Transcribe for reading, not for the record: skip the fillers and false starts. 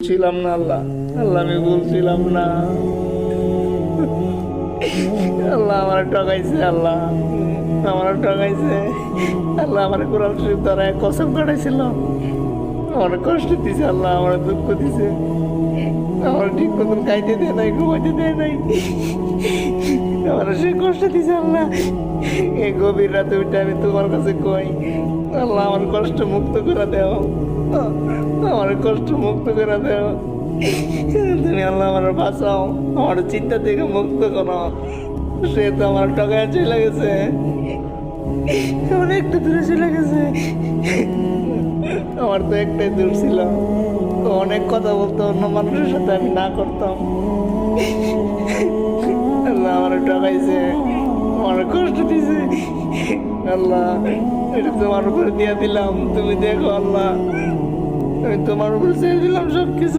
ছিলাম না আল্লাহ, আল্লাহ আমি বলছিলাম না। আল্লাহ আমার ঠকাইছে, আল্লাহ আমার ঠকাইছে। আল্লাহ আমার কোরআন শরীফ দ্বারা কসম কাটাইছিল, আমার কষ্ট দিছে, আল্লাহ আমার দুঃখ দিছে, আমার ঠিক মতন খাইতে দেয় নাই, ঘুমাইতে দেয় নাই, আমার সে কষ্ট দিছে। আল্লাহ এই গভীর রাতে উঠে আমি তোমার কাছে কই, আল্লাহ আমার কষ্ট মুক্ত করে দেও, আমার কষ্ট মুক্ত করে দেও তুমি। আল্লাহ আমার বাঁচাও, আমার চিন্তা থেকে মুক্ত করো। সে তো আমার টাকায় চলে গেছে, আমার একটু দূরে চলে গেছে। আমার তো একটাই দূর ছিল, তো অনেক কথা বলতো, অন্য মানুষের সাথে আমি না করতাম। আল্লাহ আমার টাকাইছে, আমার কষ্ট দিছে। আল্লাহ এটা তোমার উপরে দিয়ে দিলাম, তুমি দেখো আল্লাহ, আমি তোমার উপরে ছেড়ে দিলাম সব কিছু।